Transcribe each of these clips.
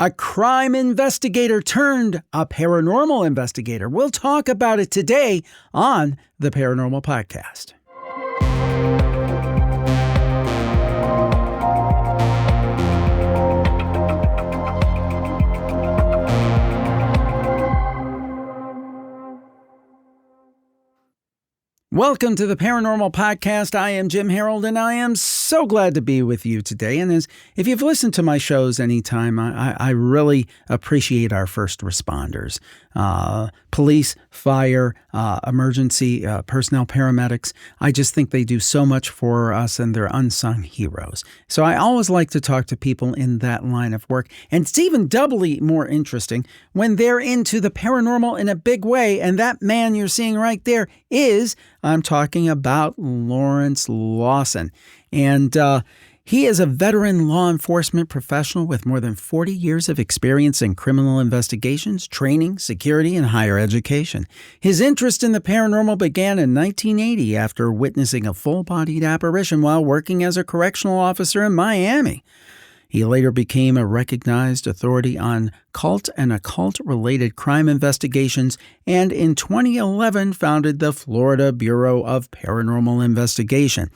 a crime investigator turned a paranormal investigator. We'll talk about it today on the Paranormal Podcast. Welcome to the Paranormal Podcast. I am Jim Harold, and I am so glad to be with you today. And if you've listened to my shows anytime, I really appreciate our first responders. Police, fire, emergency personnel, paramedics. I just think they do so much for us, and they're unsung heroes. So I always like to talk to people in that line of work. And it's even doubly more interesting when they're into the paranormal in a big way. And that man you're seeing right there I'm talking about Lawrence Lawson. And he is a veteran law enforcement professional with more than 40 years of experience in criminal investigations, training, security, and higher education. His interest in the paranormal began in 1980 after witnessing a full-bodied apparition while working as a correctional officer in Miami. He later became a recognized authority on cult and occult-related crime investigations, and in 2011 founded the Florida Bureau of Paranormal Investigation.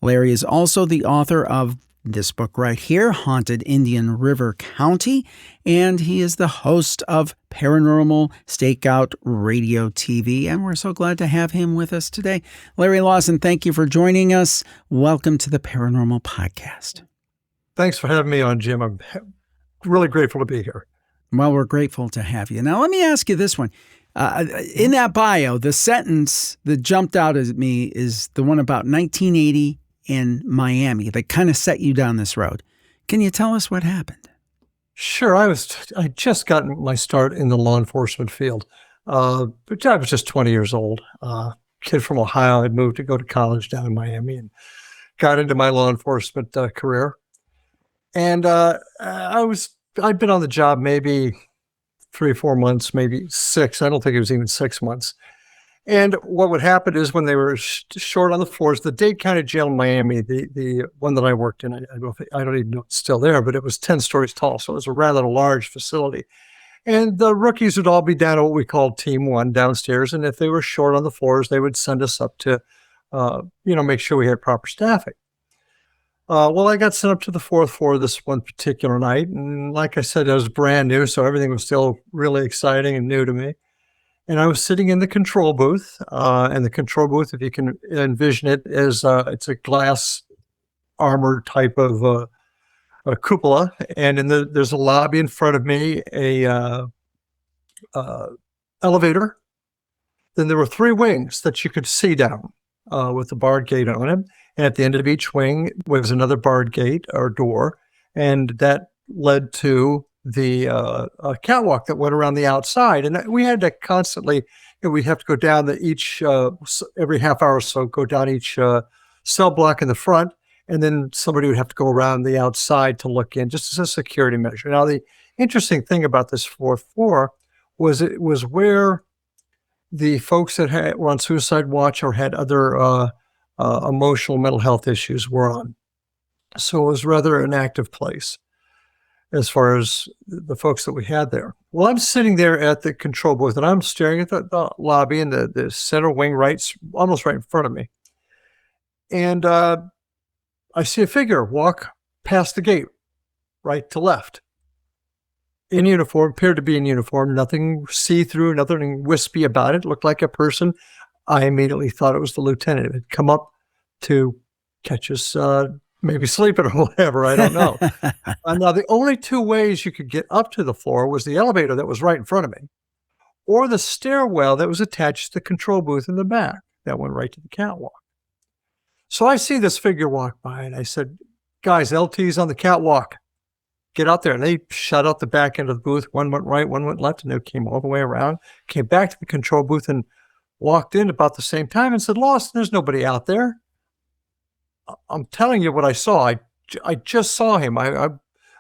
Larry is also the author of this book right here, Haunted Indian River County, and he is the host of Paranormal Stakeout Radio TV, and we're so glad to have him with us today. Larry Lawson, thank you for joining us. Welcome to the Paranormal Podcast. Thanks for having me on, Jim. I'm really grateful to be here. Well, we're grateful to have you. Now, let me ask you this one. In that bio, the sentence that jumped out at me is the one about 1980 in Miami that kind of set you down this road. Can you tell us what happened? Sure. I just gotten my start in the law enforcement field. But I was just 20 years old. Kid from Ohio. I'd moved to go to college down in Miami and got into my law enforcement career. And I'd been on the job maybe 3 or 4 months, maybe 6. I don't think it was even 6 months. And what would happen is when they were short on the floors, the Dade County Jail in Miami, the one that I worked in, I don't even know if it's still there, but it was 10 stories tall. So it was a rather large facility. And the rookies would all be down at what we called Team 1 downstairs. And if they were short on the floors, they would send us up to, make sure we had proper staffing. Well, I got sent up to the 4th floor this one particular night. And like I said, I was brand new, so everything was still really exciting and new to me. And I was sitting in the control booth. And the control booth, if you can envision it, is it's a glass armor type of a cupola. And there's a lobby in front of me, a elevator. Then there were 3 wings that you could see down with the barred gate on them. And at the end of each wing was another barred gate or door, and that led to the catwalk that went around the outside. And we had to constantly, we'd have to go down every half hour or so, go down each cell block in the front, and then somebody would have to go around the outside to look in, just as a security measure. Now, the interesting thing about this 4th floor was it was where the folks that were on suicide watch or had other emotional mental health issues were on. So it was rather an active place as far as the folks that we had there. Well, I'm sitting there at the control booth and I'm staring at the lobby in the center wing, almost right in front of me. And I see a figure walk past the gate, right to left. In uniform, appeared to be in uniform, nothing see-through, nothing wispy about it. Looked like a person. I immediately thought it was the lieutenant. It had come up to catch us maybe sleeping or whatever. I don't know. Now, the only 2 ways you could get up to the floor was the elevator that was right in front of me or the stairwell that was attached to the control booth in the back that went right to the catwalk. So I see this figure walk by and I said, guys, LT's on the catwalk. Get out there. And they shut out the back end of the booth. One went right, one went left, and they came all the way around, came back to the control booth and walked in about the same time and said, Lawson, there's nobody out there. I'm telling you what I saw. I just saw him. I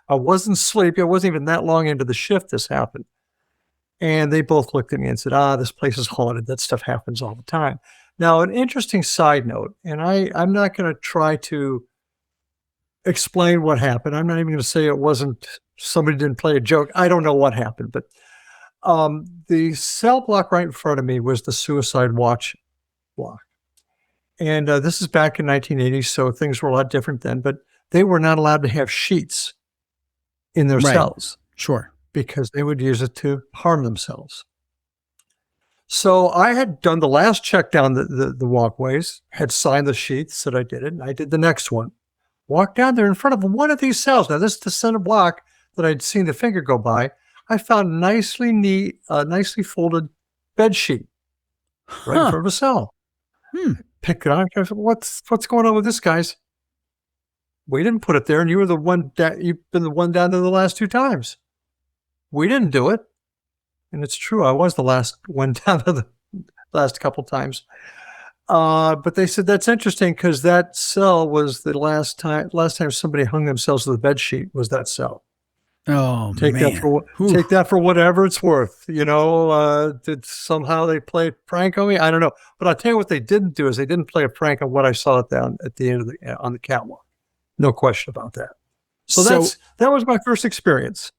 wasn't sleepy. I wasn't even that long into the shift this happened. And they both looked at me and said, this place is haunted. That stuff happens all the time. Now, an interesting side note, and I'm not going to try to explain what happened. I'm not even going to say it wasn't somebody didn't play a joke. I don't know what happened, but the cell block right in front of me was the suicide watch block. And this is back in 1980, so things were a lot different then, but they were not allowed to have sheets in their cells. Sure. Because they would use it to harm themselves. So I had done the last check down the walkways, had signed the sheets that I did it, and I did the next one. Walked down there in front of one of these cells. Now, this is the center block that I'd seen the finger go by. I found nicely neat, nicely folded bed sheet right in front of a cell. Picked it up. I said, what's going on with this, guys? We didn't put it there, and you were the one you've been the one down there the last 2 times. We didn't do it. And it's true, I was the last one down there the last couple times. But they said that's interesting because that cell was the last time somebody hung themselves with a bed sheet was that cell. Oh, take man. Take that for whatever it's worth. Did somehow they play a prank on me? I don't know. But I'll tell you what they didn't do is they didn't play a prank on what I saw down at the end of on the catwalk. No question about that. So that was my first experience.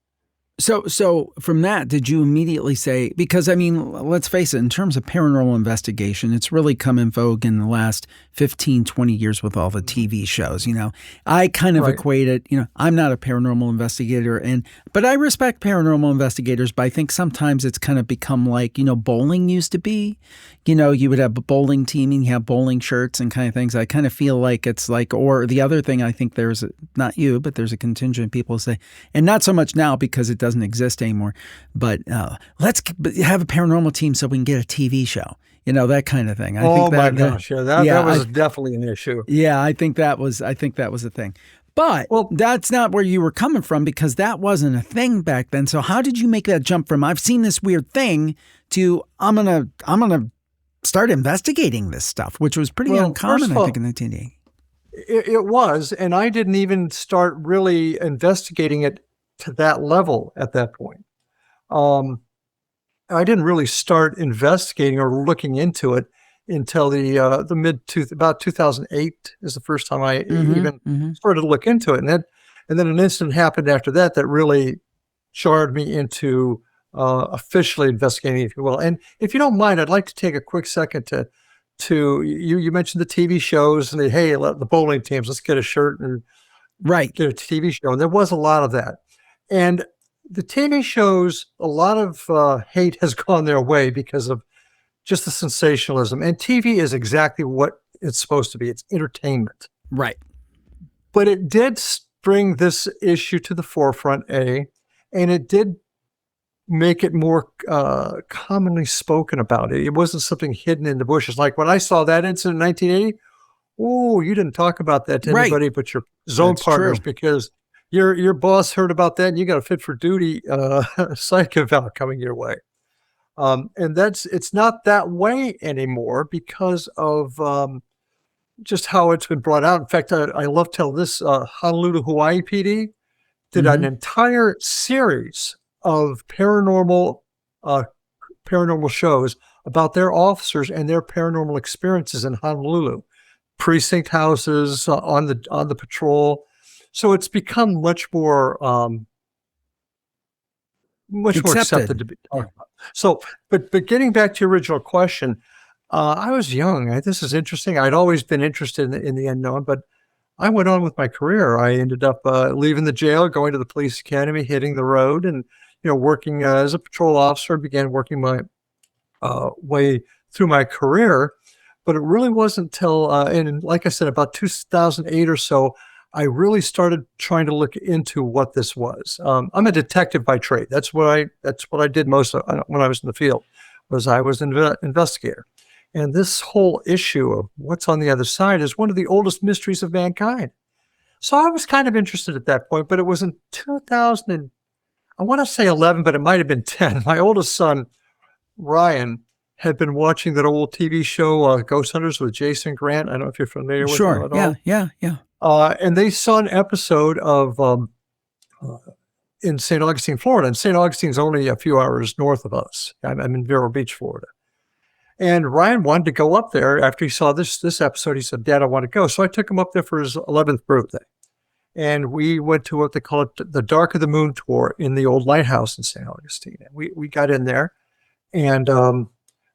So from that, did you immediately say, because I mean, let's face it, in terms of paranormal investigation, it's really come in vogue in the last 15, 20 years with all the TV shows, I kind of equate it, I'm not a paranormal investigator but I respect paranormal investigators, but I think sometimes it's kind of become like, bowling used to be, you would have a bowling team and you have bowling shirts and kind of things. I kind of feel like it's like, or the other thing I think not you, but there's a contingent of people who say, and not so much now because it doesn't exist anymore, but let's have a paranormal team so we can get a TV show, that kind of thing. I think my gosh, that was definitely an issue. Yeah, I think that was a thing. But that's not where you were coming from because that wasn't a thing back then. So how did you make that jump from I've seen this weird thing to I'm gonna start investigating this stuff, which was pretty uncommon, I think, in 1980. It was, and I didn't even start really investigating it to that level at that point. I didn't really start investigating or looking into it until about 2008 is the first time I even started to look into it. And then an incident happened after that really jarred me into officially investigating, if you will. And if you don't mind, I'd like to take a quick second to you mentioned the TV shows and the bowling teams, let's get a shirt and get a TV show. And there was a lot of that. And the TV shows, a lot of hate has gone their way because of just the sensationalism. And TV is exactly what it's supposed to be. It's entertainment. Right. But it did bring this issue to the forefront, and it did make it more commonly spoken about. It wasn't something hidden in the bushes. Like when I saw that incident in 1980, you didn't talk about that to anybody but your zone partners because your boss heard about that and you got a fit for duty psych eval coming your way. And it's not that way anymore because of just how it's been brought out. In fact, I love telling this, Honolulu, Hawaii PD did an entire series of paranormal shows about their officers and their paranormal experiences in Honolulu, precinct houses on the patrol. So it's become much more accepted to be talked about. So, but getting back to your original question, I was young. This is interesting. I'd always been interested in the unknown, but I went on with my career. I ended up leaving the jail, going to the police academy, hitting the road, and working as a patrol officer. Began working my way through my career, but it really wasn't until, and like I said, about 2008 or so, I really started trying to look into what this was. I'm a detective by trade. That's what I did most when I was in the field. I was an investigator, and this whole issue of what's on the other side is one of the oldest mysteries of mankind. So I was kind of interested at that point, but it was in 2000 and I want to say 11, but it might have been 10. My oldest son, Ryan, had been watching that old TV show, Ghost Hunters with Jason Grant. I don't know if you're familiar with it at all. Yeah. And they saw an episode of in St. Augustine, Florida. And St. Augustine's only a few hours north of us. I'm in Vero Beach, Florida. And Ryan wanted to go up there after he saw this episode. He said, "Dad, I want to go." So I took him up there for his 11th birthday. And we went to what they call it the Dark of the Moon tour in the old lighthouse in St. Augustine. And we got in there and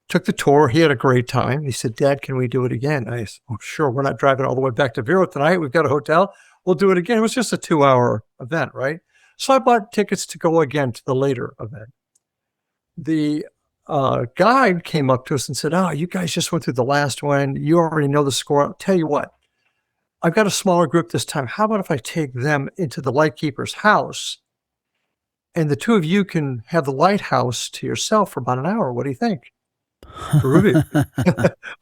took the tour. He had a great time. He said, Dad, can we do it again? I said, oh, sure. We're not driving all the way back to Vero tonight. We've got a hotel. We'll do it again. It was just a 2-hour event, right? So I bought tickets to go again to the later event. The guide came up to us and said, oh, you guys just went through the last one. You already know the score. I'll tell you what. I've got a smaller group this time. How about if I take them into the lightkeeper's house and the two of you can have the lighthouse to yourself for about an hour? What do you think? Ruby,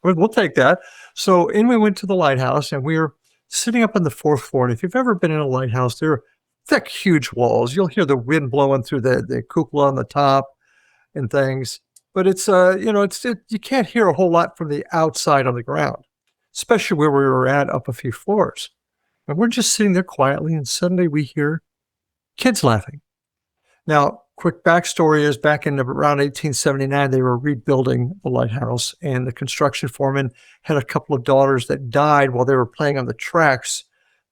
we'll take that. So in we went to the lighthouse and we were sitting up on the 4th floor. And if you've ever been in a lighthouse, there are thick, huge walls. You'll hear the wind blowing through the cupola on the top and things. But it's, you can't hear a whole lot from the outside on the ground, especially where we were at up a few floors. And we're just sitting there quietly, and suddenly we hear kids laughing. Now, quick backstory is back in around 1879, they were rebuilding the lighthouse, and the construction foreman had a couple of daughters that died while they were playing on the tracks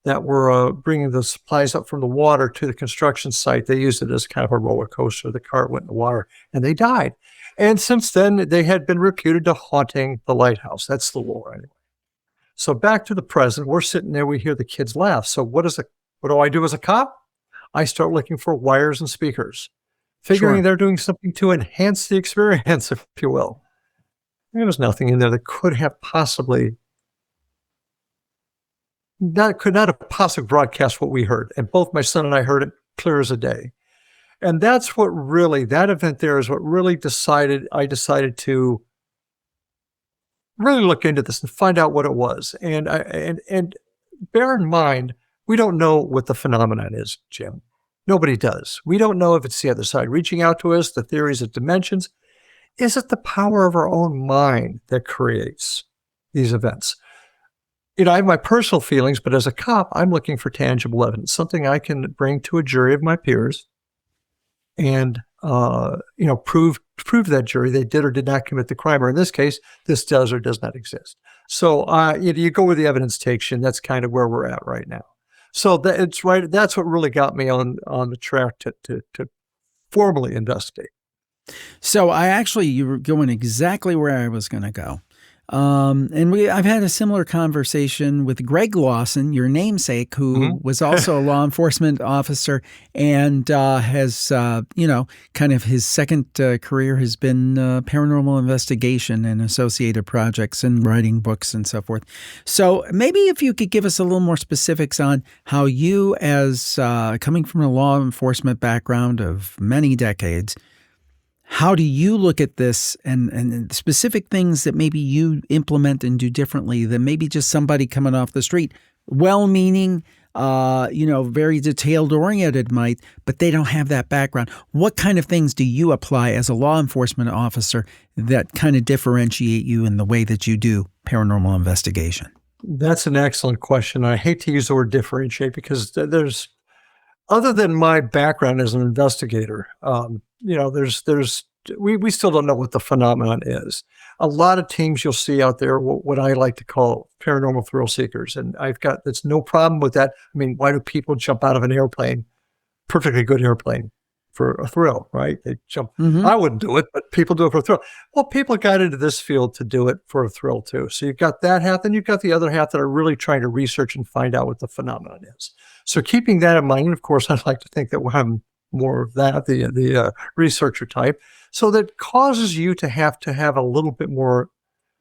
that were bringing the supplies up from the water to the construction site. They used it as kind of a roller coaster. The cart went in the water, and they died. And since then, they had been reputed to haunting the lighthouse. That's the lore, anyway. So back to the present, we're sitting there, we hear the kids laugh. So what do I do as a cop? I start looking for wires and speakers, figuring they're doing something to enhance the experience, if you will. There was nothing in there that could have possibly, could not have possibly broadcast what we heard. And both my son and I heard it clear as a day. And that's what really, that event there is what really I decided to really look into this and find out what it was. And bear in mind, we don't know what the phenomenon is, Jim. Nobody does. We don't know if it's the other side reaching out to us, the theories of dimensions. Is it the power of our own mind that creates these events? I have my personal feelings, but as a cop, I'm looking for tangible evidence, something I can bring to a jury of my peers and prove that jury they did or did not commit the crime, or in this case, this does or does not exist. So you go where the evidence takes you, and that's kind of where we're at right now. So it's right. That's what really got me on the track to formally investigate. So you were going exactly where I was going to go. I've had a similar conversation with Greg Lawson, your namesake, who was also a law enforcement officer and has, kind of his second career has been paranormal investigation and associated projects and writing books and so forth. So maybe if you could give us a little more specifics on how you, as coming from a law enforcement background of many decades, how do you look at this and specific things that maybe you implement and do differently than maybe just somebody coming off the street, well-meaning, very detailed oriented might, but they don't have that background. What kind of things do you apply as a law enforcement officer that kind of differentiate you in the way that you do paranormal investigation? That's an excellent question. I hate to use the word differentiate because there's, other than my background as an investigator, we still don't know what the phenomenon is. A lot of teams you'll see out there, what I like to call paranormal thrill seekers. And there's no problem with that. I mean, why do people jump out of an airplane, perfectly good airplane, for a thrill, right? They jump. I wouldn't do it, but people do it for a thrill. Well, people got into this field to do it for a thrill too. So you've got that half, then you've got the other half that are really trying to research and find out what the phenomenon is. So keeping that in mind, of course, I'd like to think that we'll have more of that, the researcher type. So that causes you to have a little bit more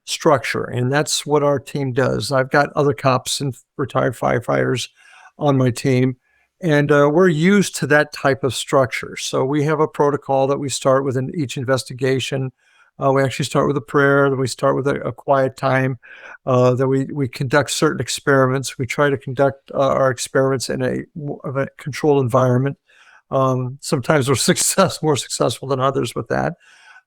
structure. And that's what our team does. I've got other cops and retired firefighters on my team, and we're used to that type of structure. So we have a protocol that we start with in each investigation. We actually start with a prayer, then we start with a quiet time, then we conduct certain experiments. We try to conduct our experiments in a controlled environment. Sometimes we're more successful than others with that.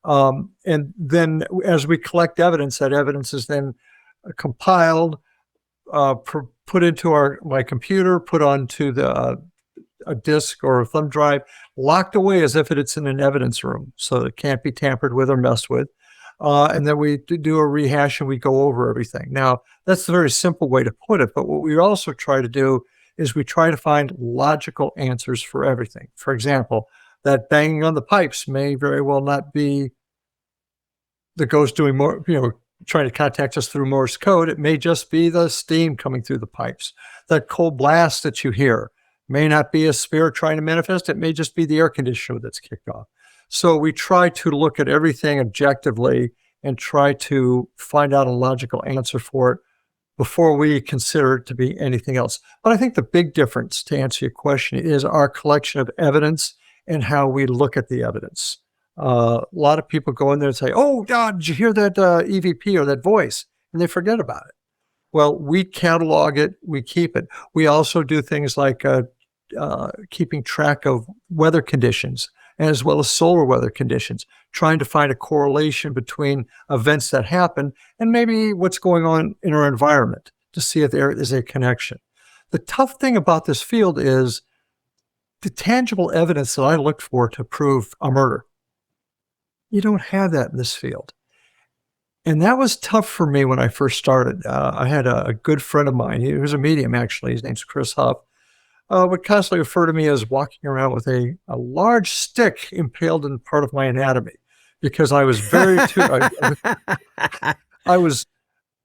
And then as we collect evidence, that evidence is then compiled, put into my computer, put onto a disk or a thumb drive, locked away as if it's in an evidence room, so it can't be tampered with or messed with. And then we do a rehash and we go over everything. Now, that's a very simple way to put it, but what we also try to do is we try to find logical answers for everything. For example, that banging on the pipes may very well not be the ghost doing more, trying to contact us through Morse code. It may just be the steam coming through the pipes. That cold blast that you hear may not be a spirit trying to manifest. It may just be the air conditioner that's kicked off. So we try to look at everything objectively and try to find out a logical answer for it before we consider it to be anything else. But I think the big difference, to answer your question, is our collection of evidence and how we look at the evidence. A lot of people go in there and say, "Oh, God, did you hear that EVP or that voice?" And they forget about it. Well, we catalog it, we keep it. We also do things like keeping track of weather conditions, as well as solar weather conditions, trying to find a correlation between events that happen and maybe what's going on in our environment to see if there is a connection. The tough thing about this field is the tangible evidence that I looked for to prove a murder. You don't have that in this field. And that was tough for me when I first started. I had a good friend of mine. He was a medium, actually. His name's Chris Huff. Would constantly refer to me as walking around with a large stick impaled in part of my anatomy, because I was very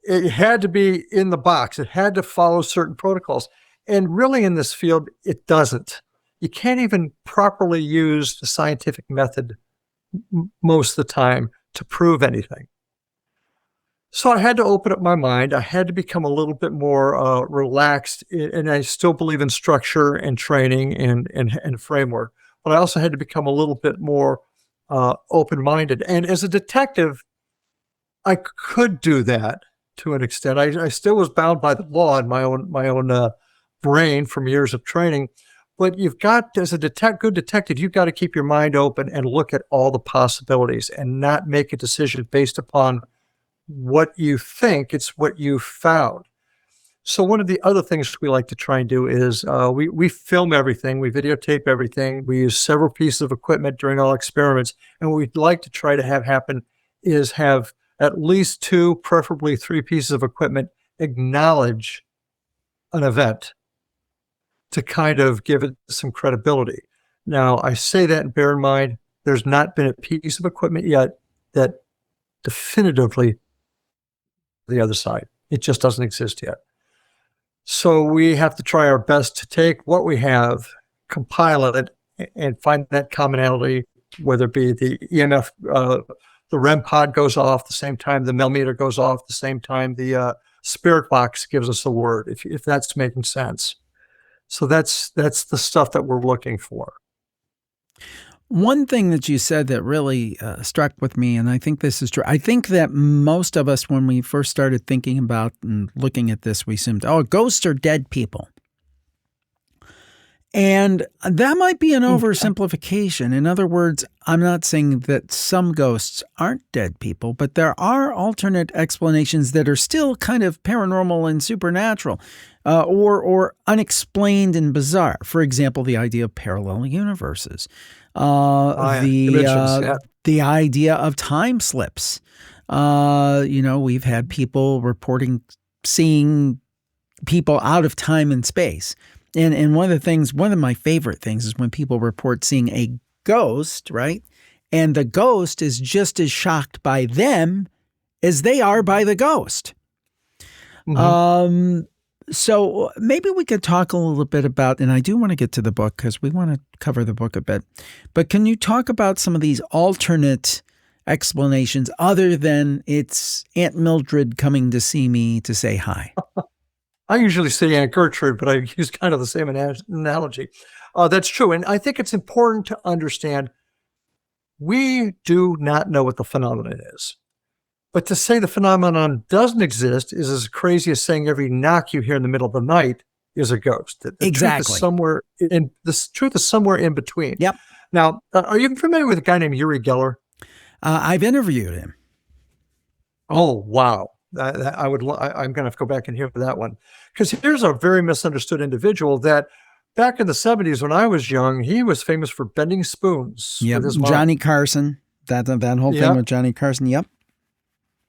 it had to be in the box. It had to follow certain protocols. And really in this field, it doesn't. You can't even properly use the scientific method most of the time to prove anything. So I had to open up my mind. I had to become a little bit more relaxed, and I still believe in structure and training and framework, but I also had to become a little bit more open-minded. And as a detective, I could do that to an extent. I still was bound by the law in my own brain from years of training. But you've got, as a good detective, you've got to keep your mind open and look at all the possibilities and not make a decision based upon what you think, it's what you found. So one of the other things we like to try and do is we film everything, we videotape everything, we use several pieces of equipment during all experiments, and what we'd like to try to have happen is have at least 2, preferably 3 pieces of equipment acknowledge an event to kind of give it some credibility. Now, I say that and bear in mind, there's not been a piece of equipment yet that definitively the other side. It just doesn't exist yet. So we have to try our best to take what we have, compile it, and find that commonality, whether it be the EMF, the REM pod goes off the same time the millimeter goes off, the same time the spirit box gives us a word, if that's making sense. So that's the stuff that we're looking for. One thing that you said that really struck with me, and I think this is true. I think that most of us, when we first started thinking about and looking at this, we assumed, oh, ghosts are dead people. And that might be an oversimplification. In other words, I'm not saying that some ghosts aren't dead people, but there are alternate explanations that are still kind of paranormal and supernatural, or unexplained and bizarre. For example, the idea of parallel universes, the idea of time slips. We've had people reporting seeing people out of time and space. And one of my favorite things is when people report seeing a ghost, right? And the ghost is just as shocked by them as they are by the ghost. Mm-hmm. So maybe we could talk a little bit about, and I do want to get to the book because we want to cover the book a bit, but can you talk about some of these alternate explanations other than it's Aunt Mildred coming to see me to say hi? I usually say Aunt Gertrude, but I use kind of the same analogy. That's true. And I think it's important to understand we do not know what the phenomenon is. But to say the phenomenon doesn't exist is as crazy as saying every knock you hear in the middle of the night is a ghost. The exactly. Truth is somewhere in between. Yep. Now, are you familiar with a guy named Uri Geller? I've interviewed him. Oh, wow. I'm going to have to go back and hear that one. Because here's a very misunderstood individual that back in the 70s when I was young, he was famous for bending spoons. Yep. Johnny Carson. That whole thing with Johnny Carson. Yep.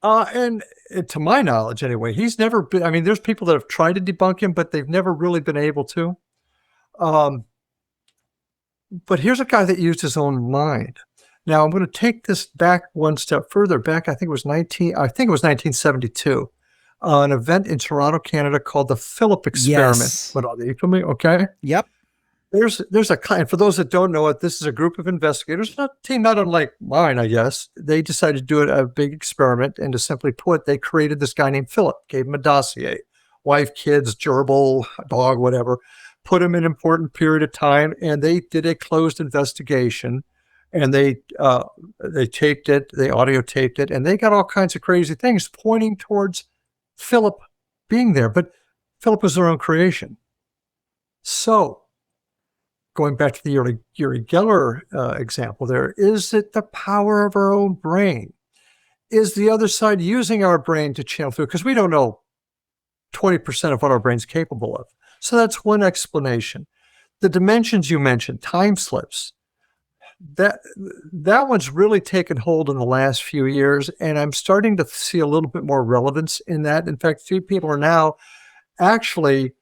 And to my knowledge, anyway, he's never been, there's people that have tried to debunk him, but they've never really been able to. But here's a guy that used his own mind. Now I'm going to take this back one step further. Back, I think it was 1972, an event in Toronto, Canada called the Philip Experiment. Yes. What are they for me? Okay. Yep. There's a client. For those that don't know it, this is a group of investigators, a team not unlike mine, I guess. They decided to do a big experiment, and to simply put, they created this guy named Philip, gave him a dossier, wife, kids, gerbil, dog, whatever, put him in an important period of time, and they did a closed investigation, and they taped it, they audio taped it, and they got all kinds of crazy things pointing towards Philip being there. But Philip was their own creation. So, going back to the Uri Geller example there, is it the power of our own brain? Is the other side using our brain to channel through? Because we don't know 20% of what our brain's capable of. So that's one explanation. The dimensions you mentioned, time slips, that one's really taken hold in the last few years, and I'm starting to see a little bit more relevance in that. In fact, few people are now actually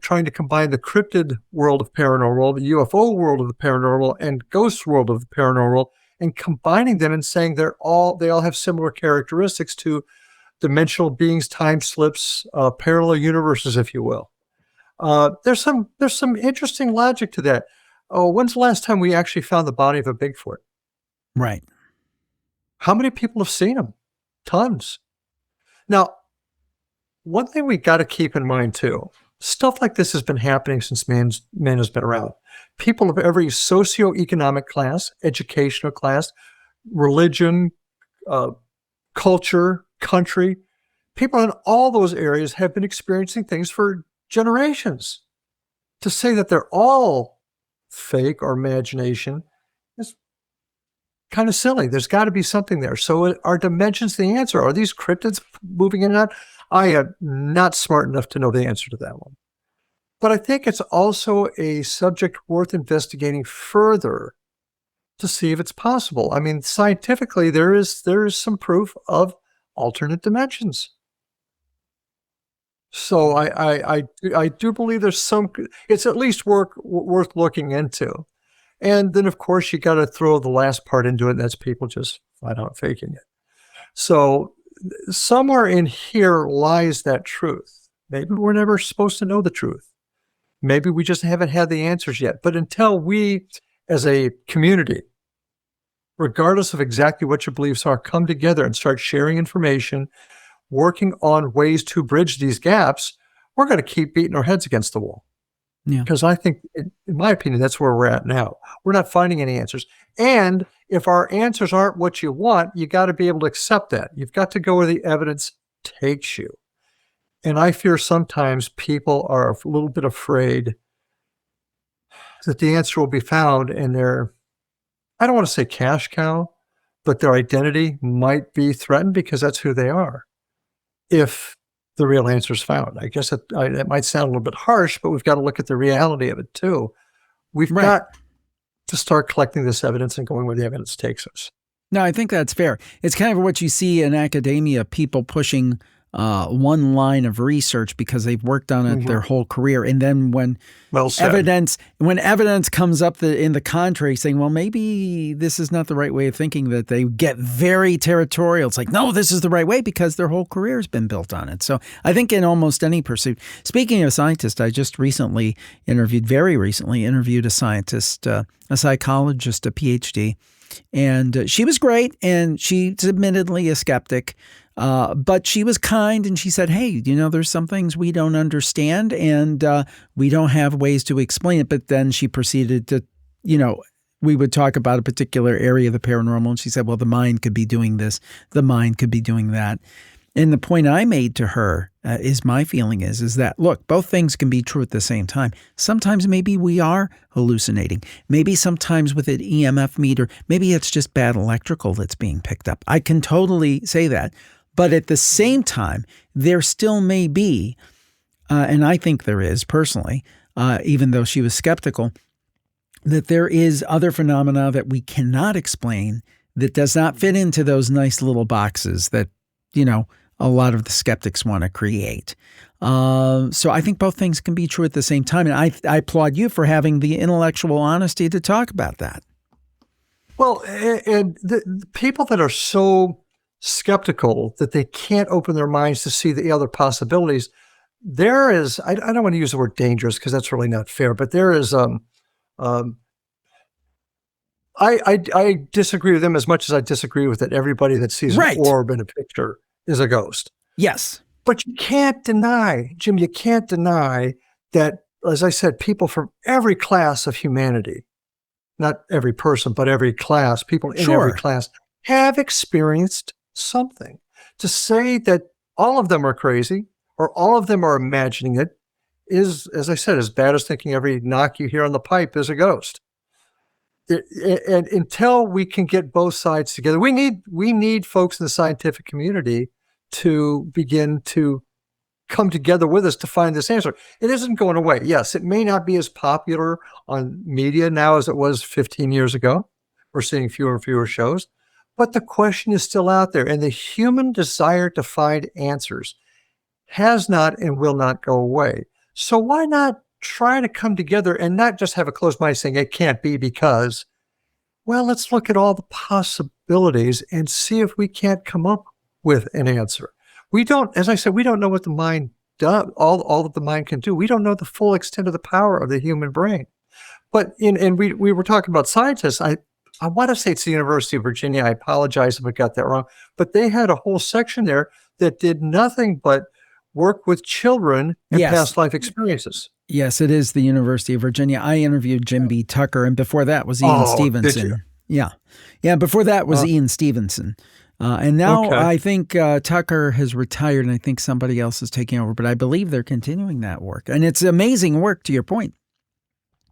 trying to combine the cryptid world of paranormal, the UFO world of the paranormal, and ghost world of the paranormal, and combining them and saying they all have similar characteristics to dimensional beings, time slips, parallel universes, if you will. There's some interesting logic to that. Oh, when's the last time we actually found the body of a Bigfoot? Right. How many people have seen him? Tons. Now, one thing we got to keep in mind too, stuff like this has been happening since man has been around. People of every socioeconomic class, educational class, religion, culture, country, people in all those areas have been experiencing things for generations. To say that they're all fake or imagination is kind of silly. There's got to be something there. So are dimensions the answer? Are these cryptids moving in and out? I am not smart enough to know the answer to that one. But I think it's also a subject worth investigating further to see if it's possible. I mean, scientifically, there is some proof of alternate dimensions. So I do believe there's some, it's at least worth looking into. And then, of course, you got to throw the last part into it, and that's people just flat out faking it. So somewhere in here lies that truth. Maybe we're never supposed to know the truth. Maybe we just haven't had the answers yet. But until we, as a community, regardless of exactly what your beliefs are, come together and start sharing information, working on ways to bridge these gaps, we're going to keep beating our heads against the wall. Yeah. Because I think, in my opinion, that's where we're at now. We're not finding any answers. And if our answers aren't what you want, you got to be able to accept that. You've got to go where the evidence takes you. And I fear sometimes people are a little bit afraid that the answer will be found in their, I don't want to say cash cow, but their identity might be threatened because that's who they are. If the real answer is found. I guess that might sound a little bit harsh, but we've got to look at the reality of it too. We've got to start collecting this evidence and going where the evidence takes us. No, I think that's fair. It's kind of what you see in academia, people pushing one line of research because they've worked on it their whole career. And then when evidence comes up in the contrary, saying, well, maybe this is not the right way of thinking, that they get very territorial. It's like, no, this is the right way because their whole career has been built on it. So I think in almost any pursuit, speaking of scientists, I just very recently interviewed a scientist, a psychologist, a PhD, and she was great. And she's admittedly a skeptic. But she was kind and she said, hey, there's some things we don't understand and we don't have ways to explain it. But then she proceeded to, we would talk about a particular area of the paranormal. And she said, well, the mind could be doing this. The mind could be doing that. And the point I made to her my feeling is that, look, both things can be true at the same time. Sometimes maybe we are hallucinating. Maybe sometimes with an EMF meter, maybe it's just bad electrical that's being picked up. I can totally say that. But at the same time, there still may be, and I think there is personally, even though she was skeptical, that there is other phenomena that we cannot explain that does not fit into those nice little boxes that, a lot of the skeptics want to create. So I think both things can be true at the same time. And I applaud you for having the intellectual honesty to talk about that. Well, and the people that are so skeptical that they can't open their minds to see the other possibilities, there is, I don't want to use the word dangerous because that's really not fair, but there is, I disagree with them as much as I disagree with that everybody that sees an orb in a picture is a ghost. Yes. But you can't deny, Jim, you can't deny that, as I said, people from every class of humanity, not every person, but every class, people in every class have experienced something. To say that all of them are crazy or all of them are imagining it is, as I said, as bad as thinking every knock you hear on the pipe is a ghost. And until we can get both sides together, we need folks in the scientific community to begin to come together with us to find this answer. It isn't going away. Yes, it may not be as popular on media now as it was 15 years ago. We're seeing fewer and fewer shows, but the question is still out there, and the human desire to find answers has not and will not go away. So why not try to come together and not just have a closed mind saying it can't be because, well, let's look at all the possibilities and see if we can't come up with an answer. We don't, as I said, we don't know what the mind does, all that the mind can do. We don't know the full extent of the power of the human brain. But we were talking about scientists. I want to say it's the University of Virginia. I apologize if I got that wrong. But they had a whole section there that did nothing but work with children and past life experiences. Yes, it is the University of Virginia. I interviewed Jim B. Tucker, and before that was Ian Stevenson. Yeah. Before that was Ian Stevenson. And now I think Tucker has retired, and I think somebody else is taking over. But I believe they're continuing that work. And it's amazing work, to your point.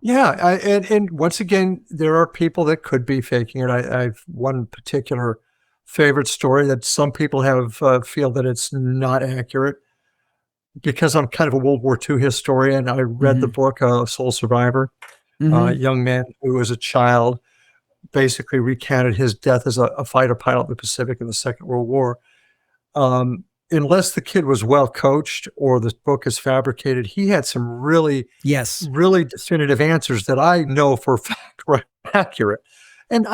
Yeah. And once again, there are people that could be faking it. I've one particular favorite story that some people have feel that it's not accurate. Because I'm kind of a World War II historian, I read the book, Soul Survivor. A young man who was a child basically recounted his death as a fighter pilot in the Pacific in the Second World War. Unless the kid was well coached or the book is fabricated, he had some really definitive answers that I know for a fact were accurate. And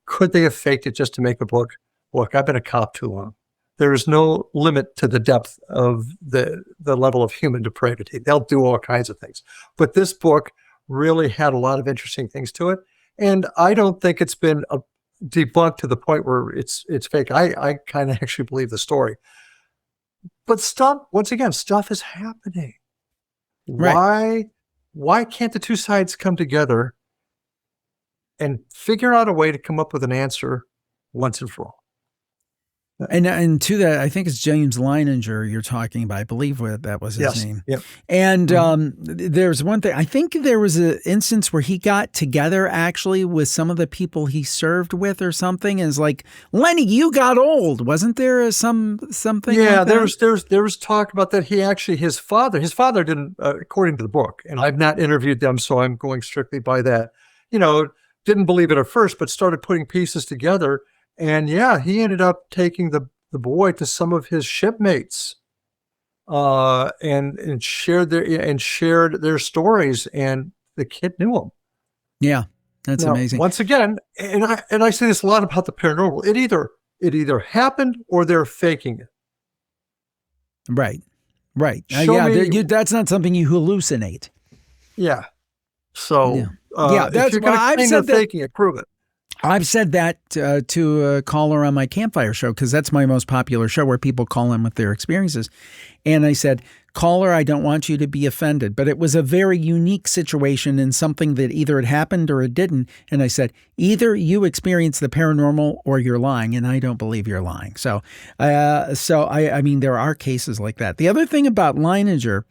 could they have faked it just to make a book? Look, I've been a cop too long. There is no limit to the depth of the level of human depravity. They'll do all kinds of things. But this book really had a lot of interesting things to it. And I don't think it's been debunked to the point where it's fake. I kind of actually believe the story. But once again, stuff is happening. Right. Why can't the two sides come together and figure out a way to come up with an answer once and for all? And to that, I think it's James Leininger you're talking about. I believe that was his name. Yep. And there's one thing. I think there was an instance where he got together actually with some of the people he served with or something. And it's like, Lenny, you got old. Wasn't there something? Yeah, like that? there was talk about that. His father didn't, according to the book, and I've not interviewed them, so I'm going strictly by that. Didn't believe it at first, but started putting pieces together. And he ended up taking the boy to some of his shipmates, and shared their stories, and the kid knew him. Yeah, that's amazing. Once again, and I say this a lot about the paranormal. It either happened or they're faking it. Right. That's not something you hallucinate. Yeah. So that's why I've said that. Faking it, prove it. I've said that to a caller on my Campfire show, because that's my most popular show where people call in with their experiences. And I said, caller, I don't want you to be offended, but it was a very unique situation and something that either it happened or it didn't. And I said, either you experience the paranormal or you're lying, and I don't believe you're lying. So I mean, there are cases like that. The other thing about Leininger,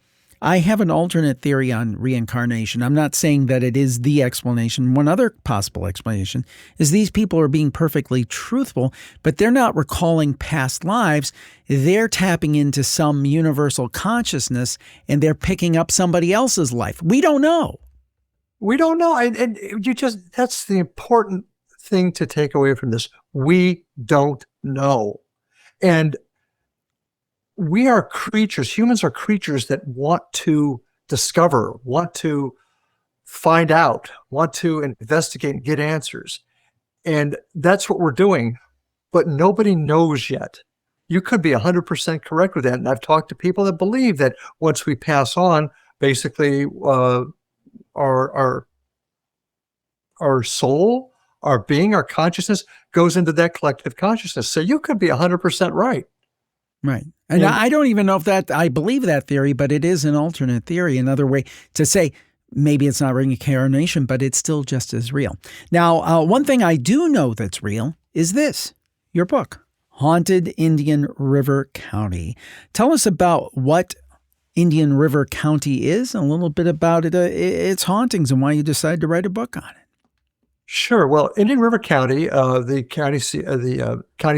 I have an alternate theory on reincarnation. I'm not saying that it is the explanation. One other possible explanation is these people are being perfectly truthful, but they're not recalling past lives. They're tapping into some universal consciousness, and they're picking up somebody else's life. We don't know. We don't know. And that's the important thing to take away from this. We don't know. And we are creatures, humans are creatures that want to discover, want to find out, want to investigate and get answers. And that's what we're doing, but nobody knows yet. You could be 100% correct with that. And I've talked to people that believe that once we pass on, basically our soul, our being, our consciousness goes into that collective consciousness. So you could be 100% right. Right. And I don't even know if I believe that theory, but it is an alternate theory. Another way to say maybe it's not reincarnation, but it's still just as real. Now, one thing I do know that's real is this, your book, Haunted Indian River County. Tell us about what Indian River County is, and a little bit about its hauntings and why you decided to write a book on it. Sure. Well, Indian River County, the county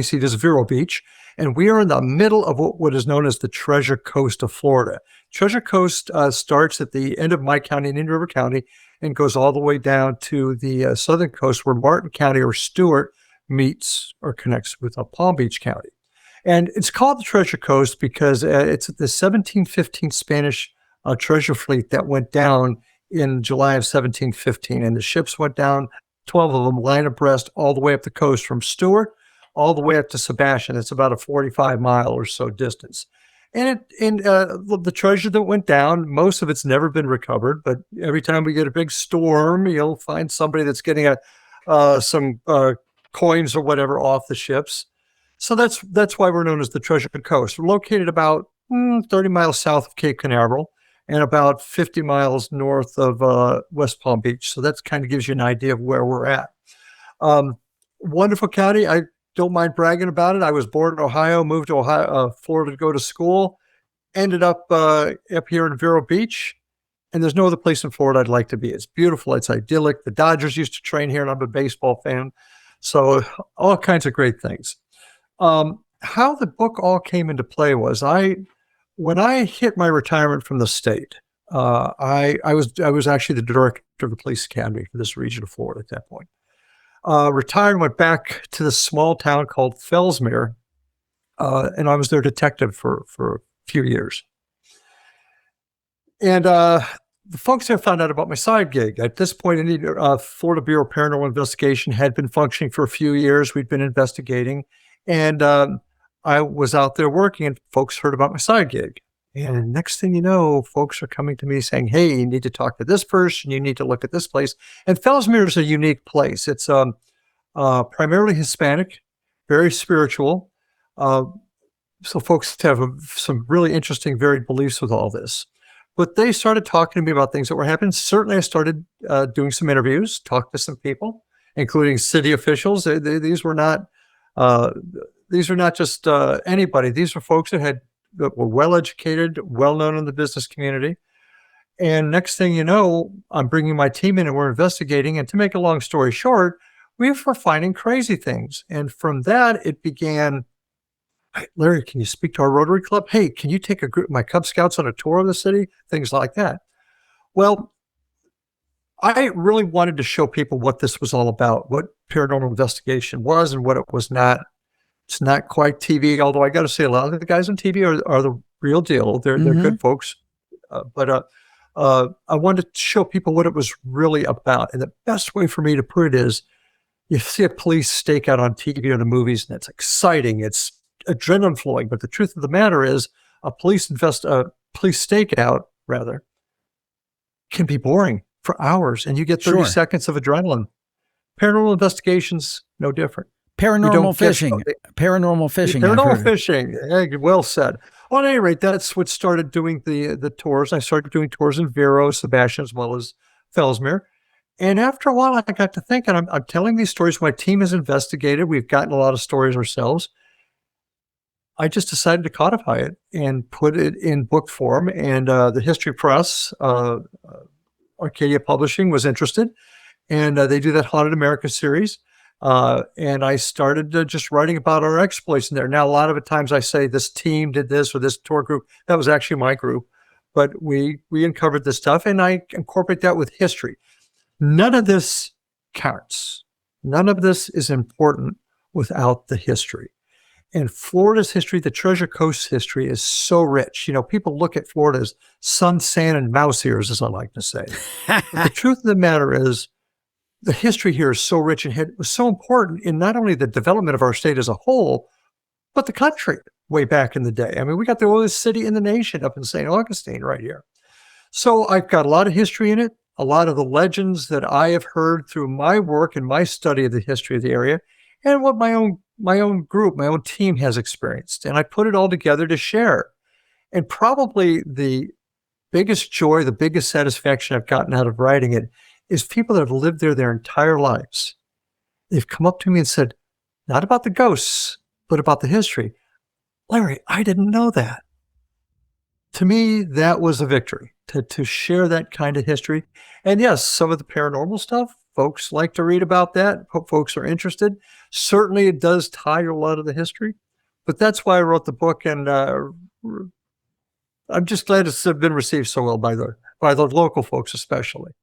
seat is Vero Beach, and we are in the middle of what is known as the Treasure Coast of Florida. Treasure Coast starts at the end of my county, Indian River County, and goes all the way down to the southern coast where Martin County or Stewart meets or connects with Palm Beach County. And it's called the Treasure Coast because it's the 1715 Spanish treasure fleet that went down in July of 1715. And the ships went down, 12 of them, line abreast, all the way up the coast from Stewart all the way up to Sebastian. It's about a 45-mile or so distance. And the treasure that went down, most of it's never been recovered. But every time we get a big storm, you'll find somebody that's getting some coins or whatever off the ships. So that's why we're known as the Treasure Coast. We're located about 30 miles south of Cape Canaveral and about 50 miles north of West Palm Beach. So that kind of gives you an idea of where we're at. Wonderful county. I don't mind bragging about it. I was born in Ohio, moved to Florida to go to school, ended up here in Vero Beach, and there's no other place in Florida I'd like to be. It's beautiful. It's idyllic. The Dodgers used to train here, and I'm a baseball fan. So all kinds of great things. How the book all came into play was when I hit my retirement from the state, I was actually the director of the police academy for this region of Florida at that point. Retired, went back to this small town called Fellsmere, and I was their detective for a few years. And the folks there found out about my side gig. At this point, Florida Bureau of Paranormal Investigation had been functioning for a few years. We'd been investigating, and I was out there working, and folks heard about my side gig. And next thing you know, folks are coming to me saying, hey, you need to talk to this person. You need to look at this place. And Fellsmere is a unique place. It's primarily Hispanic, very spiritual. So folks have some really interesting, varied beliefs with all this. But they started talking to me about things that were happening. Certainly, I started doing some interviews, talked to some people, including city officials. These were not just anybody. These were folks that were well-educated, well-known in the business community. And next thing you know, I'm bringing my team in and we're investigating. And to make a long story short, we were finding crazy things. And from that, it began, hey, Larry, can you speak to our Rotary Club? Hey, can you take a group of my Cub Scouts on a tour of the city? Things like that. Well, I really wanted to show people what this was all about, what paranormal investigation was and what it was not. It's not quite TV, although I got to say a lot of the guys on TV are the real deal. They're good folks. But I wanted to show people what it was really about. And the best way for me to put it is, you see a police stakeout on TV or the movies, and it's exciting. It's adrenaline flowing. But the truth of the matter is, a police stakeout rather can be boring for hours, and you get 30 seconds of adrenaline. Paranormal investigations, no different. Paranormal fishing. Paranormal fishing. Yeah, well said. Well, at any rate, that's what started doing the tours. I started doing tours in Vero, Sebastian, as well as Fellsmere. And after a while, I got to thinking, I'm telling these stories. My team has investigated. We've gotten a lot of stories ourselves. I just decided to codify it and put it in book form. And the History Press, Arcadia Publishing, was interested. And they do that Haunted America series. And I started just writing about our exploits in there. Now, a lot of the times I say this team did this or this tour group. That was actually my group. But we uncovered this stuff, and I incorporate that with history. None of this counts. None of this is important without the history. And Florida's history, the Treasure Coast history, is so rich. People look at Florida as sun, sand, and mouse ears, as I like to say. But the truth of the matter is, the history here is so rich and was so important in not only the development of our state as a whole, but the country way back in the day. I mean, we got the oldest city in the nation up in St. Augustine right here. So I've got a lot of history in it, a lot of the legends that I have heard through my work and my study of the history of the area, and what my own group, my own team has experienced. And I put it all together to share. And probably the biggest joy, the biggest satisfaction I've gotten out of writing it is people that have lived there their entire lives. They've come up to me and said, not about the ghosts, but about the history. Larry, I didn't know that. To me, that was a victory, to share that kind of history. And yes, some of the paranormal stuff, folks like to read about that. Folks are interested. Certainly, it does tie a lot of the history. But that's why I wrote the book, and I'm just glad it's been received so well by the local folks, especially.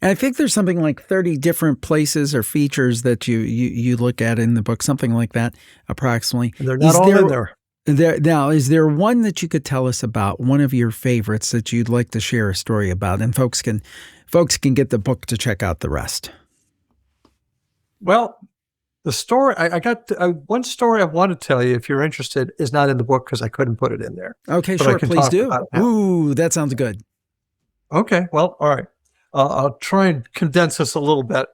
And I think there's something like 30 different places or features that you look at in the book, something like that, approximately. And they're not all in there. Now, is there one that you could tell us about, one of your favorites that you'd like to share a story about, and folks can get the book to check out the rest? Well, the story I got one story I want to tell you, if you're interested, is not in the book because I couldn't put it in there. Okay, sure, please do. Ooh, that sounds good. Okay, well, all right. I'll try and condense this a little bit.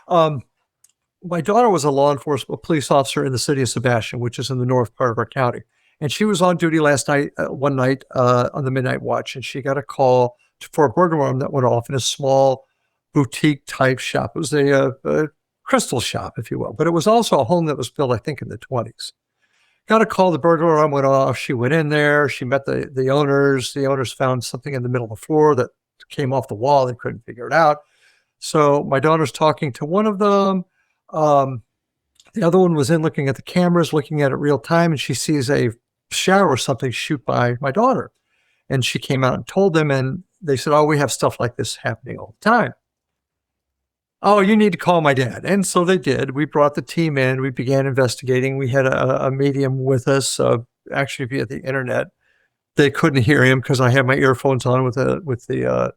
My daughter was a law enforcement police officer in the city of Sebastian, which is in the north part of our county. And she was on duty one night on the midnight watch, and she got a call for a burglar alarm that went off in a small boutique type shop. It was a crystal shop, if you will, but it was also a home that was built, I think, in the 1920s. Got a call, the burglar alarm went off. She went in there. She met the owners. The owners found something in the middle of the floor that came off the wall. They couldn't figure it out. So my daughter's talking to one of them. The other one was in looking at the cameras, looking at it real time, and she sees a shower or something shoot by my daughter. And she came out and told them, and they said, oh, we have stuff like this happening all the time. Oh, you need to call my dad. And so they did. We brought the team in. We began investigating. We had a medium with us, actually via the internet. They couldn't hear him because I had my earphones on with the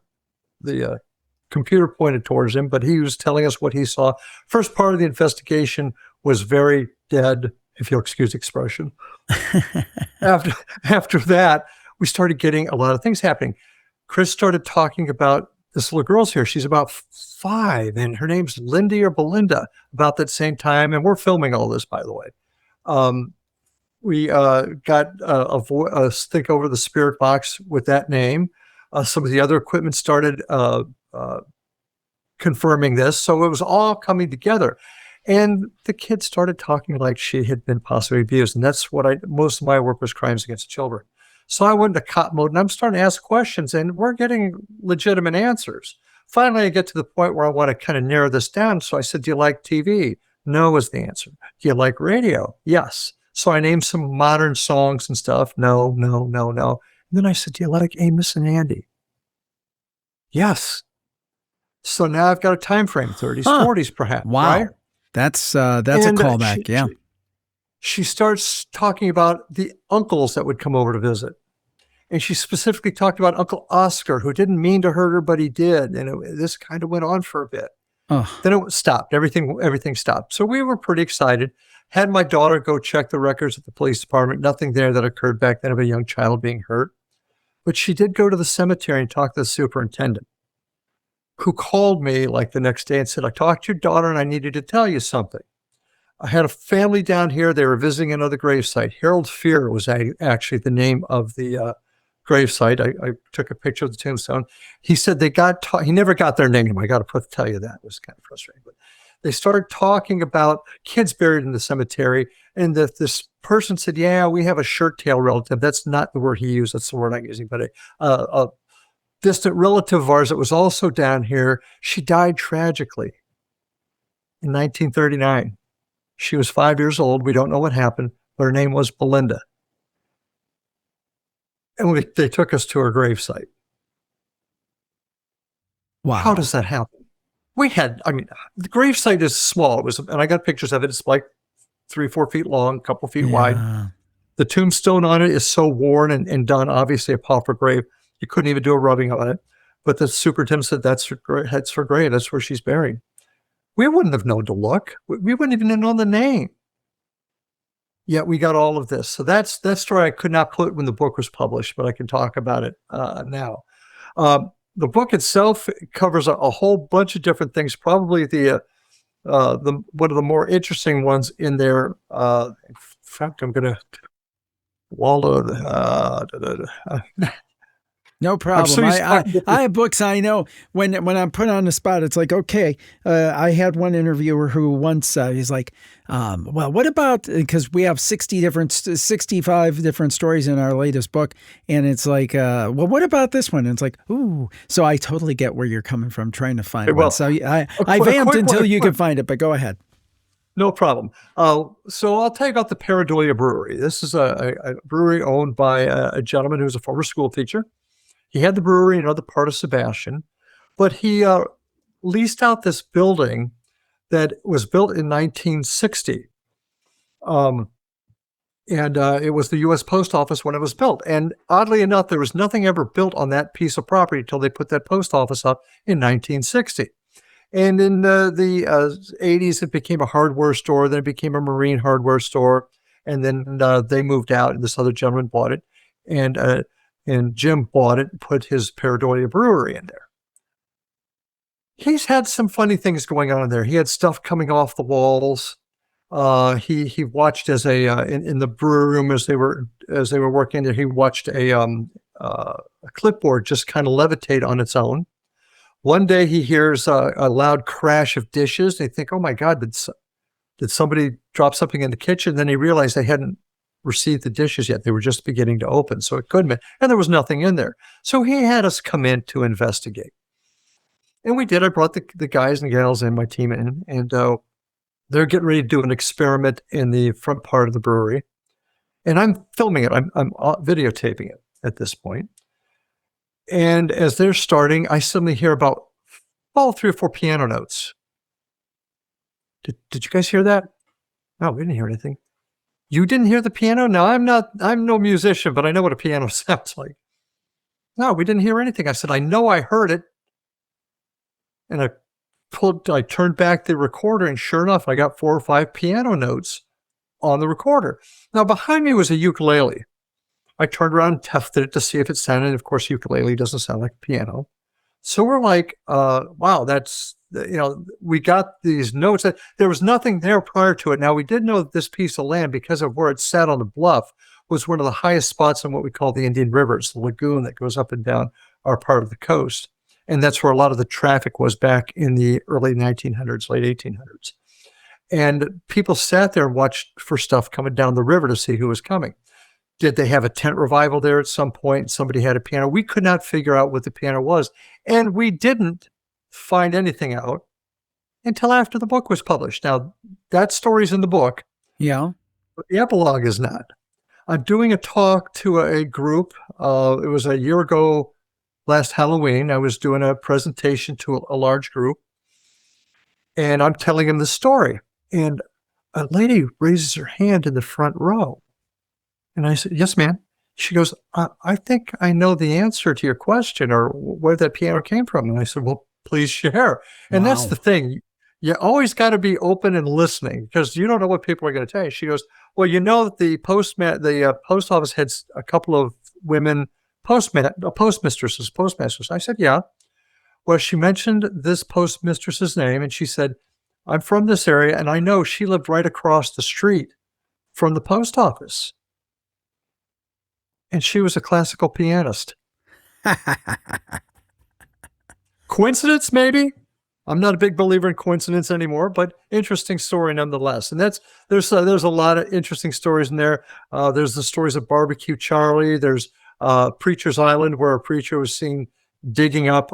computer pointed towards him, but he was telling us what he saw. First part of the investigation was very dead, if you'll excuse the expression. After that, we started getting a lot of things happening. Chris started talking about this little girl's here. She's about 5, and her name's Lindy or Belinda, about that same time. And we're filming all this, by the way. We got a think over the spirit box with that name. Some of the other equipment started confirming this. So it was all coming together. And the kid started talking like she had been possibly abused. And that's what most of my work was crimes against children. So I went into cop mode, and I'm starting to ask questions, and we're getting legitimate answers. Finally, I get to the point where I want to kind of narrow this down. So I said, do you like TV? No was the answer. Do you like radio? Yes. So I named some modern songs and stuff. No. And then I said, do you like Amos and Andy? Yes. So now I've got a time frame, 30s, 40s perhaps. Wow. Right? That's a callback. She starts talking about the uncles that would come over to visit. And she specifically talked about Uncle Oscar, who didn't mean to hurt her, but he did. And this kind of went on for a bit. Then it stopped. Everything stopped. So we were pretty excited. Had my daughter go check the records at the police department. Nothing there that occurred back then of a young child being hurt. But she did go to the cemetery and talk to the superintendent, who called me like the next day and said, I talked to your daughter and I needed to tell you something. I had a family down here. They were visiting another gravesite. Harold Fear was actually the name of the gravesite. I took a picture of the tombstone. He said he never got their name. I got to tell you that. It was kind of frustrating. But they started talking about kids buried in the cemetery. And this person said, yeah, we have a shirt tail relative. That's not the word he used. That's the word I'm using. But a distant relative of ours that was also down here, she died tragically in 1939. She was 5 years old. We don't know what happened, but her name was Belinda. And they took us to her gravesite. Wow. How does that happen? The gravesite is small. And I got pictures of it. It's like 3-4 feet long, a couple feet wide. Yeah. The tombstone on it is so worn and done, obviously a pauper grave. You couldn't even do a rubbing on it. But the superintendent said that's her grave. That's where she's buried. We wouldn't have known to look. We wouldn't even have known the name. Yet we got all of this. So that story I could not put when the book was published, but I can talk about it now. The book itself covers a whole bunch of different things. Probably the one of the more interesting ones in there. In fact, I'm going to wallow. No problem. I have books. I know when I'm put on the spot, it's like, okay, I had one interviewer who once, he's like, well, what about, because we have 65 different stories in our latest book. And it's like, well, what about this one? And it's like, ooh, so I totally get where you're coming from trying to find one. So I vamped until you can find it, but go ahead. No problem. So I'll tell you about the Paradolia Brewery. This is a brewery owned by a gentleman who's a former school teacher. He had the brewery in another part of Sebastian, but he leased out this building that was built in 1960. And it was the U.S. Post Office when it was built. And oddly enough, there was nothing ever built on that piece of property until they put that post office up in 1960. And in the 80s, it became a hardware store. Then it became a marine hardware store. And then they moved out, and this other gentleman bought it. And Jim bought it and put his Paradolia Brewery in there. He's had some funny things going on in there. He had stuff coming off the walls. He watched as in the brewery room as they were working there. He watched a clipboard just kind of levitate on its own. One day he hears a loud crash of dishes. They think, "Oh my God, did somebody drop something in the kitchen?" Then he realized they hadn't received the dishes yet. They were just beginning to open, so it couldn't be. And there was nothing in there. So he had us come in to investigate. And we did. I brought the guys and gals in, my team in, and they're getting ready to do an experiment in the front part of the brewery. And I'm filming it. I'm videotaping it at this point. And as they're starting, I suddenly hear about 3 or 4 piano notes. Did you guys hear that? No, we didn't hear anything. You didn't hear the piano? No, I'm no musician, but I know what a piano sounds like. No, we didn't hear anything. I said, I know I heard it. And I turned back the recorder, and sure enough, I got 4 or 5 piano notes on the recorder. Now, behind me was a ukulele. I turned around and tested it to see if it sounded. Of course, ukulele doesn't sound like a piano. So we're like, wow, that's, we got these notes. There was nothing there prior to it. Now, we did know that this piece of land, because of where it sat on the bluff, was one of the highest spots on what we call the Indian River. It's the lagoon that goes up and down our part of the coast. And that's where a lot of the traffic was back in the early 1900s, late 1800s. And people sat there and watched for stuff coming down the river to see who was coming. Did they have a tent revival there at some point? Somebody had a piano. We could not figure out what the piano was. And we didn't find anything out until after the book was published. Now, that story's in the book. Yeah. But the epilogue is not. I'm doing a talk to a group. It was a year ago, last Halloween. I was doing a presentation to a large group. And I'm telling them the story. And a lady raises her hand in the front row. And I said, "Yes, ma'am." She goes, I think I know the answer to your question, or where that piano came from. And I said, "Well, please share." And That's the thing. You always got to be open and listening, because you don't know what people are going to tell you. She goes, "Well, you know that the post office had a couple of women postmistresses." I said, "Yeah." Well, she mentioned this postmistress's name, and she said, "I'm from this area, and I know she lived right across the street from the post office. And she was a classical pianist." Coincidence, maybe? I'm not a big believer in coincidence anymore, but interesting story nonetheless. And there's a lot of interesting stories in there. There's the stories of Barbecue Charlie. There's Preacher's Island, where a preacher was seen digging up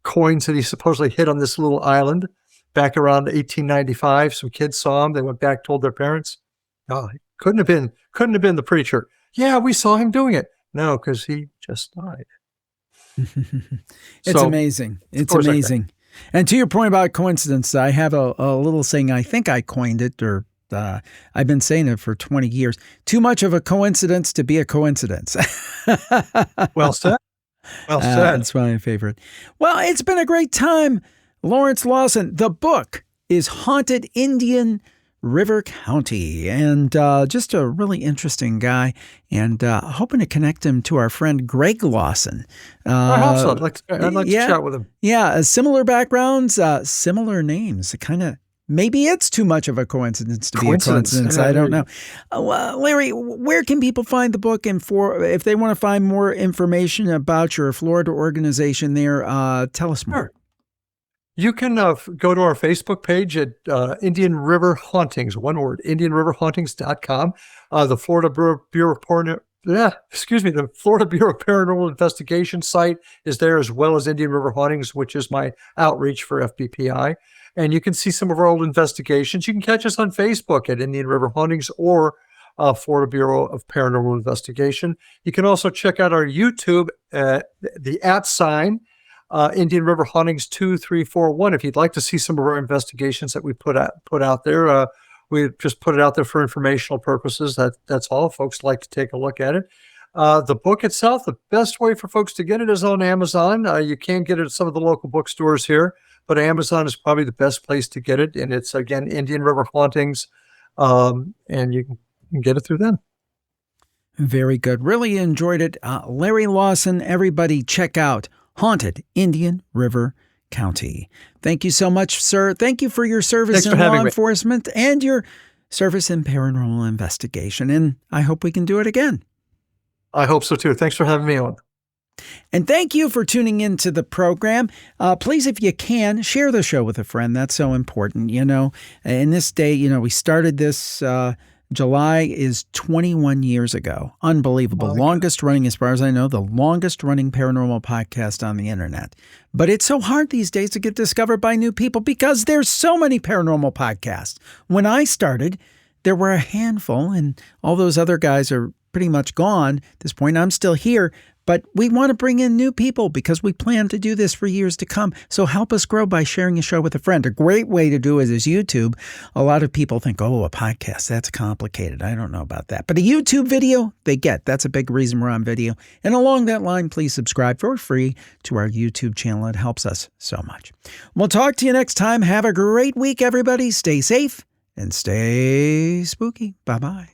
coins that he supposedly hid on this little island back around 1895. Some kids saw him. They went back, told their parents. Oh, it couldn't have been the preacher. "Yeah, we saw him doing it." No, because he just died. It's amazing. It's amazing. And to your point about coincidence, I have a little saying. I think I coined it, or I've been saying it for 20 years. Too much of a coincidence to be a coincidence. Well said. Well said. That's my favorite. Well, it's been a great time. Lawrence Lawson, the book is Haunted Indian River County, and just a really interesting guy, and hoping to connect him to our friend Greg Lawson. I hope so. I'd like to chat with him. Yeah, similar backgrounds, similar names. Maybe it's too much of a coincidence to be a coincidence. I don't know. Larry, where can people find the book? And if they want to find more information about your Florida organization there, tell us more. Sure. You can go to our Facebook page at Indian River Hauntings, one word, IndianRiverHauntings.com. The Florida Bureau of Paranormal Investigation site is there, as well as Indian River Hauntings, which is my outreach for FBPI. And you can see some of our old investigations. You can catch us on Facebook at Indian River Hauntings or Florida Bureau of Paranormal Investigation. You can also check out our YouTube, the @ Indian River Hauntings 2341. If you'd like to see some of our investigations that we put out there, we just put it out there for informational purposes. That's all. Folks like to take a look at it. The book itself, the best way for folks to get it is on Amazon. You can get it at some of the local bookstores here, but Amazon is probably the best place to get it. And it's, again, Indian River Hauntings, and you can get it through them. Very good. Really enjoyed it. Larry Lawson, everybody check out Haunted Indian River County. Thank you so much, sir. Thank you for your service in law enforcement and your service in paranormal investigation. And I hope we can do it again. I hope so too. Thanks for having me on. And thank you for tuning into the program. Please, if you can, share the show with a friend. That's so important. In this day, we started this July is 21 years ago. Unbelievable. Longest running, as far as I know, the longest running paranormal podcast on the internet. But it's so hard these days to get discovered by new people because there's so many paranormal podcasts. When I started, there were a handful, and all those other guys are pretty much gone at this point. I'm still here. But we want to bring in new people because we plan to do this for years to come. So help us grow by sharing a show with a friend. A great way to do it is YouTube. A lot of people think, a podcast, that's complicated. I don't know about that. But a YouTube video, they get. That's a big reason we're on video. And along that line, please subscribe for free to our YouTube channel. It helps us so much. We'll talk to you next time. Have a great week, everybody. Stay safe and stay spooky. Bye-bye.